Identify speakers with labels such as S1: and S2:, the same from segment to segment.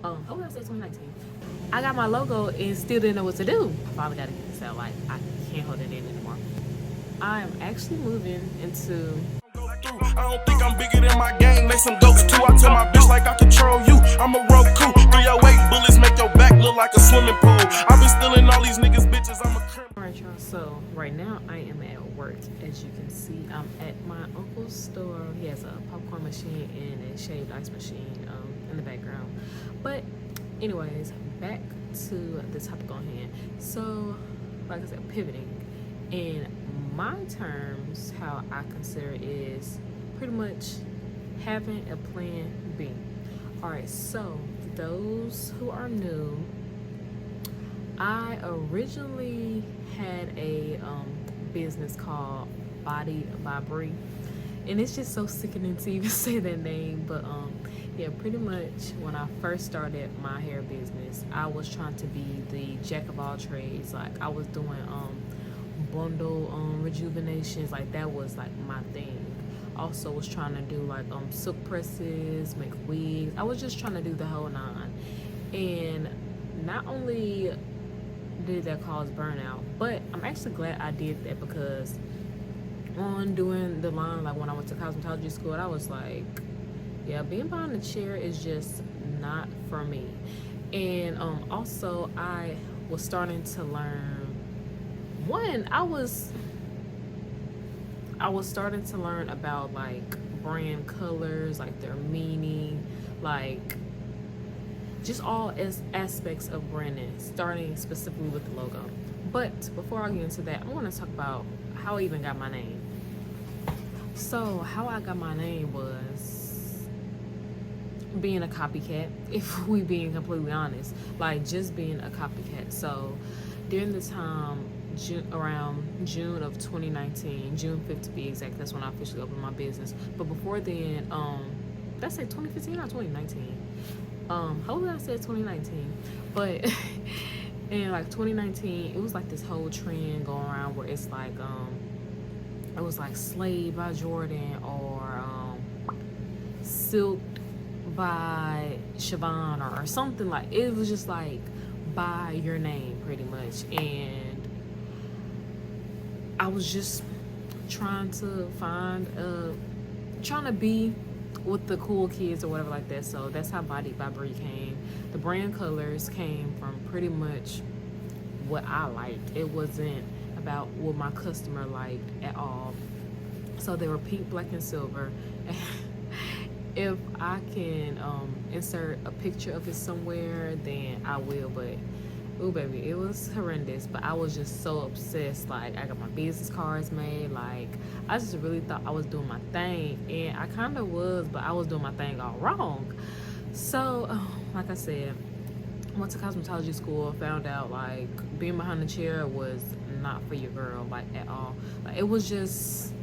S1: Oh, I said 2019. I got my logo and still didn't know what to do. I finally got to get this out. Like, I can't hold it in anymore. I am actually moving into.
S2: I don't think I'm bigger than my gang. Lay some goats too. I tell my bitch like I control you. I'm a Roku. 308 bullets make your back look like a swimming pool. I've been stealing all these niggas bitches. I'm a criminal.
S1: Alright, y'all. So right now I am at work. As you can see, I'm at my uncle's store. He has a popcorn machine and a shaved ice machine in the background. But anyways, back to the topic on hand. So, like I said, pivoting. In my terms, how I consider it is pretty much having a plan B. Alright, so those who are new, I originally had a business called Body by Brie, and it's just so sickening to even say that name, but yeah, pretty much when I first started my hair business, I was trying to be the jack of all trades. Like, I was doing bundle rejuvenations, like that was like my thing. Also was trying to do like silk presses, make wigs. I was just trying to do the whole nine. And not only did that cause burnout, but I'm actually glad I did that, because on doing the line, like when I went to cosmetology school, I was like, yeah, being behind the chair is just not for me. And also I was starting to learn, one, I was starting to learn about like brand colors, like their meaning, like just all aspects of branding, starting specifically with the logo. But before I get into that, I want to talk about how I even got my name. So how I got my name was being a copycat, if we being completely honest, like just being a copycat. So during the time, around June of 2019, June 5th to be exact, that's when I officially opened my business. But before then, did I say 2015 or 2019? Hopefully I said 2019. But in like 2019, it was like this whole trend going around where it's like it was like Slave by Jordan, or Silk by Siobhan, or something. Like, it was just like by your name pretty much. And I was just trying to be with the cool kids or whatever like that. So that's how Body by Brie came. The brand colors came from pretty much what I liked. It wasn't about what my customer liked at all. So they were pink, black, and silver. If I can insert a picture of it somewhere, then I will. But ooh, baby, it was horrendous. But I was just so obsessed. Like, I got my business cards made. Like, I just really thought I was doing my thing, and I kind of was, but I was doing my thing all wrong. So like I said, I went to cosmetology school, found out like being behind the chair was not for your girl, like at all. Like, it was just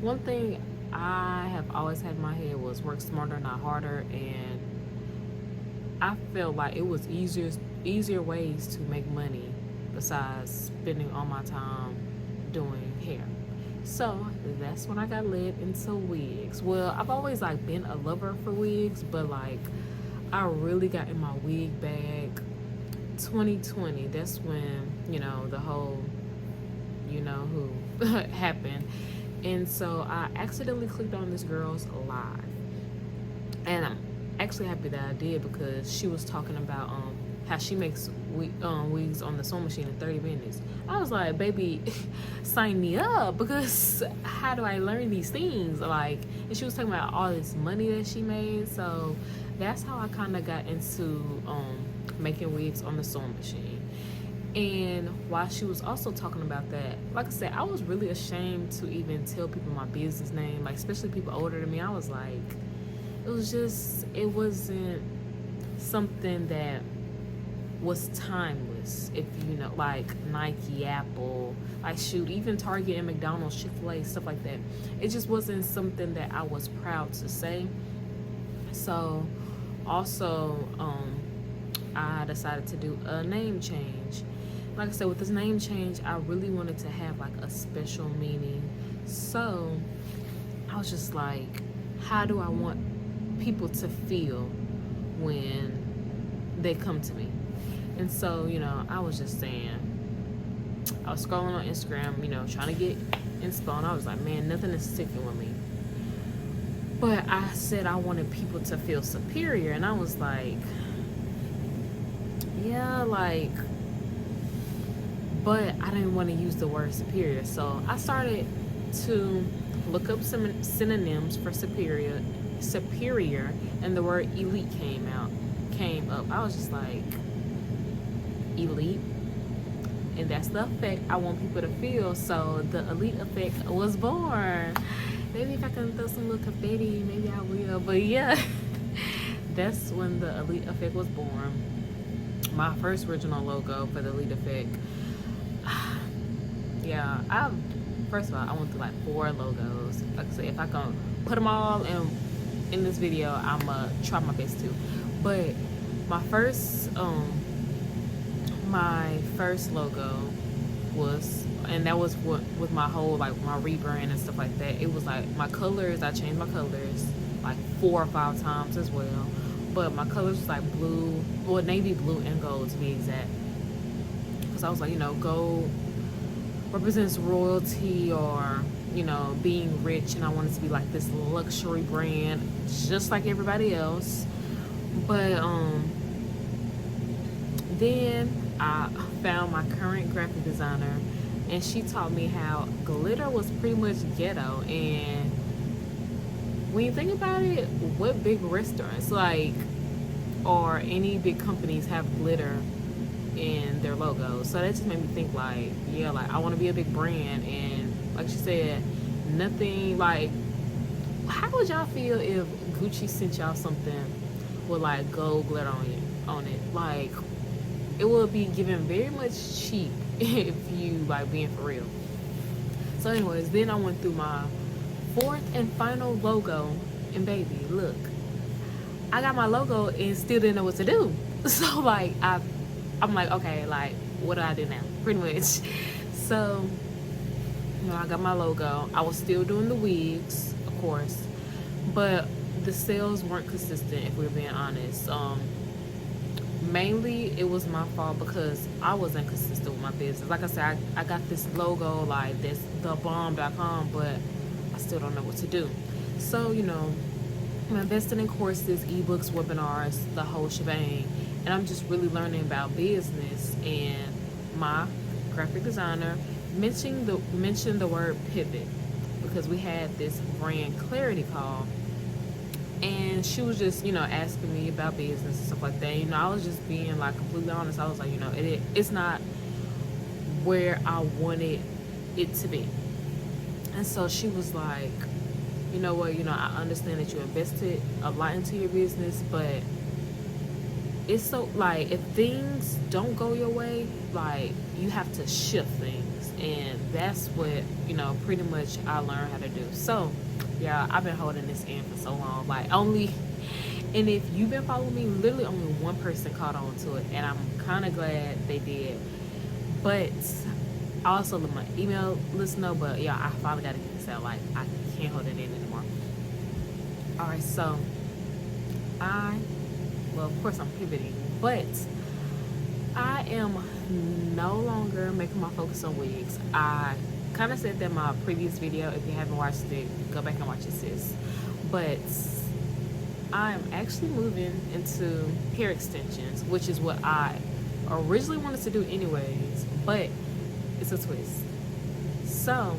S1: one thing I have always had in my head was work smarter, not harder. And I felt like it was easier ways to make money besides spending all my time doing hair. So that's when I got led into wigs. Well, I've always like been a lover for wigs, but like I really got in my wig bag 2020. That's when, you know, the whole, you know who happened. And so I accidentally clicked on this girl's live, and I'm actually happy that I did, because she was talking about how she makes wigs on the sewing machine in 30 minutes. I was like, baby, sign me up, because how do I learn these things? Like, and she was talking about all this money that she made. So that's how I kind of got into making wigs on the sewing machine. And while she was also talking about that, like I said, I was really ashamed to even tell people my business name, like especially people older than me. I was like, it wasn't something that was timeless. If you know, like Nike, Apple, like shoot, even Target and McDonald's, Chick-fil-A, stuff like that. It just wasn't something that I was proud to say. So also, I decided to do a name change. Like I said, with this name change, I really wanted to have like a special meaning. So I was just like, how do I want people to feel when they come to me. And so, you know, I was just saying, I was scrolling on Instagram, you know, trying to get inspo, and I was like, man, nothing is sticking with me. But I said I wanted people to feel superior, and I was like, yeah, like, but I didn't want to use the word superior. So I started to look up some synonyms for superior, and the word elite came up. I was just like, elite, and that's the effect I want people to feel. So the elite effect was born. Maybe if I can throw some little confetti, maybe I will. But yeah, that's when the elite effect was born. My first original logo for the elite effect. Yeah, first of all, I went through like 4 logos. Like I said, if I can put them all in this video, I'ma try my best to. But my first logo was, and that was what with my whole, like, my rebrand and stuff like that. It was like my colors. I changed my colors like 4 or 5 times as well. But my colors was like blue, well, navy blue and gold to be exact. Because I was like, you know, gold represents royalty, or, you know, being rich, and I wanted to be like this luxury brand just like everybody else. But then I found my current graphic designer, and she taught me how glitter was pretty much ghetto. And when you think about it, what big restaurants, like, or any big companies have glitter in their logos? So that just made me think, like, yeah, like, I want to be a big brand. And like she said, nothing like, how would y'all feel if Gucci sent y'all something with like gold glitter on it? Like, it would be given very much cheap if you like being for real. So anyways, then I went through my 4th and final logo, and baby, look, I got my logo and still didn't know what to do. So like I'm like, okay, like, what do I do now? Pretty much. So, you know, I got my logo. I was still doing the wigs, of course, but the sales weren't consistent, if we're being honest. Mainly it was my fault because I wasn't consistent with my business. Like I said, I got this logo, like this, thebomb.com, but I still don't know what to do. So, you know, I'm investing in courses, ebooks, webinars, the whole shebang, and I'm just really learning about business. And my graphic designer mentioned the word pivot, because we had this brand clarity call, and she was just, you know, asking me about business and stuff like that. You know, I was just being like completely honest. I was like, you know, it's not where I wanted it to be. And so she was like, you know what, you know, I understand that you invested a lot into your business, but it's so, like, if things don't go your way, like, you have to shift things. And that's what, you know, pretty much I learned how to do. So yeah, I've been holding this in for so long, like, and if you've been following me, literally only one person caught on to it, and I'm kind of glad they did. But I also let my email list know. But yeah, I finally got to get this out. Like, I can't hold it in anymore. All right, so well, of course I'm pivoting, but I am no longer making my focus on wigs. I kind of said that in my previous video. If you haven't watched it, go back and watch it, sis. But I'm actually moving into hair extensions, which is what I originally wanted to do anyways, but it's a twist. So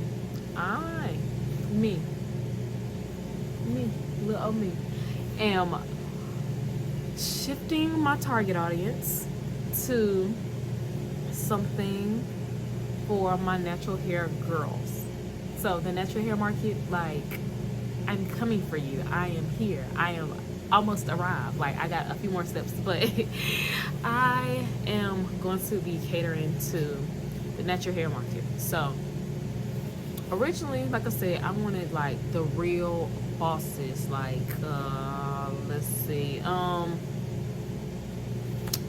S1: me, little old me, am shifting my target audience to something for my natural hair girls. So the natural hair market, like, I'm coming for you. I am here. I am almost arrived. Like, I got a few more steps, but I am going to be catering to the natural hair market. So originally, like I said, I wanted like the real bosses, like let's see,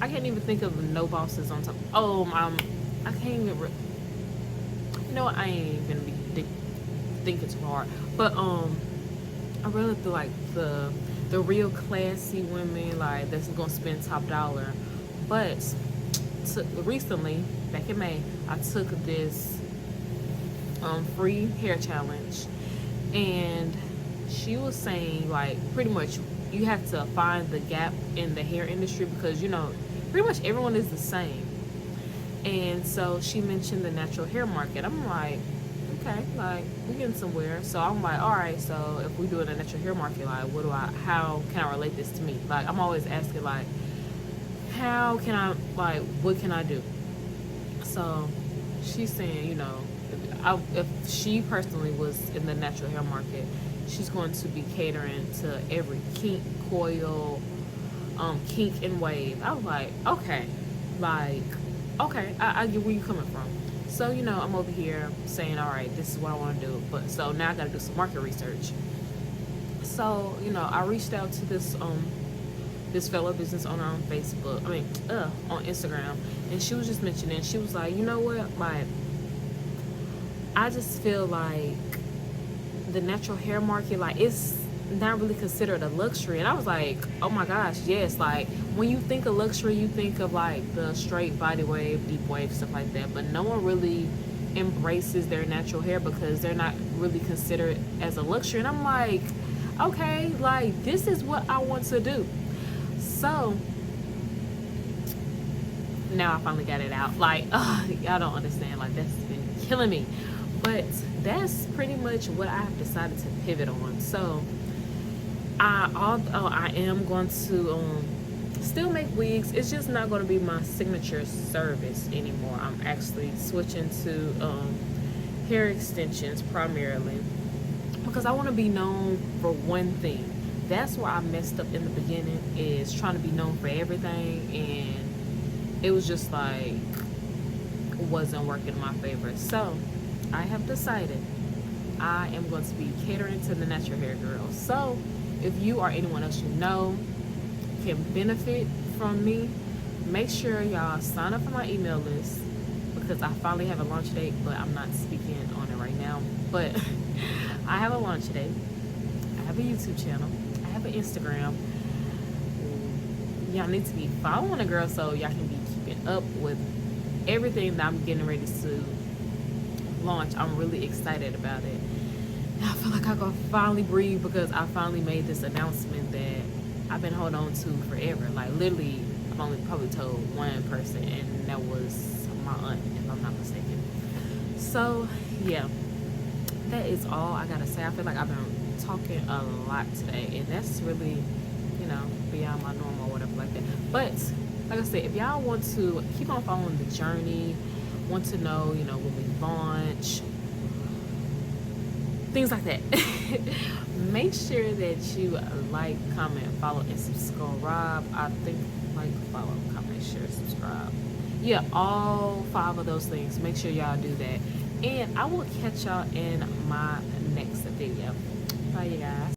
S1: I can't even think of no bosses on top. I can't even you know what, I ain't even be thinking too hard. But I really feel like the the real classy women, like that's gonna spend top dollar. But recently, back in May, I took this free hair challenge, and she was saying like pretty much you have to find the gap in the hair industry because pretty much everyone is the same. And so she mentioned the natural hair market. I'm like, okay, like we're getting somewhere. So I'm like, all right, so if we do it in a natural hair market, like how can I relate this to me? Like I'm always asking like, how can I, like, what can I do? So she's saying, if she personally was in the natural hair market, she's going to be catering to every kink, coil, kink and wave. I was like, okay, I get where you're coming from. So, I'm over here saying, all right, this is what I want to do. But so now I got to do some market research. So, I reached out to this fellow business owner on Facebook, on Instagram, and she was just mentioning, she was like, you know what, like, I just feel like the natural hair market, like, it's not really considered a luxury. And I was like, oh my gosh, yes, like, when you think of luxury, you think of like the straight body wave, deep wave, stuff like that, but no one really embraces their natural hair because they're not really considered as a luxury. And I'm like, okay, like, this is what I want to do. So now I finally got it out. Like, y'all don't understand. Like, that's been killing me. But that's pretty much what I have decided to pivot on. So although I am going to still make wigs, it's just not going to be my signature service anymore. I'm actually switching to hair extensions primarily because I want to be known for one thing. That's where I messed up in the beginning, is trying to be known for everything, and it was just like wasn't working in my favor. So I have decided I am going to be catering to the natural hair girls. So if you or anyone else can benefit from me, make sure y'all sign up for my email list because I finally have a launch date, but I'm not speaking on it right now. But I have a launch date. I have a YouTube channel. I have an Instagram. Y'all need to be following the girl so y'all can be keeping up with everything that I'm getting ready to launch. I'm really excited about it. I feel like I can finally breathe because I finally made this announcement that I've been holding on to forever. Like, literally, I've only probably told one person, and that was my aunt, if I'm not mistaken. So yeah, that is all I gotta say. I feel like I've been talking a lot today, and that's really, beyond my normal or whatever like that. But like I said, if y'all want to keep on following the journey, want to know, when we launch, things like that, make sure that you like, comment, follow, and subscribe. I think like, follow, comment, share, subscribe. Yeah, all 5 of those things. Make sure y'all do that. And I will catch y'all in my next video. Bye, you guys.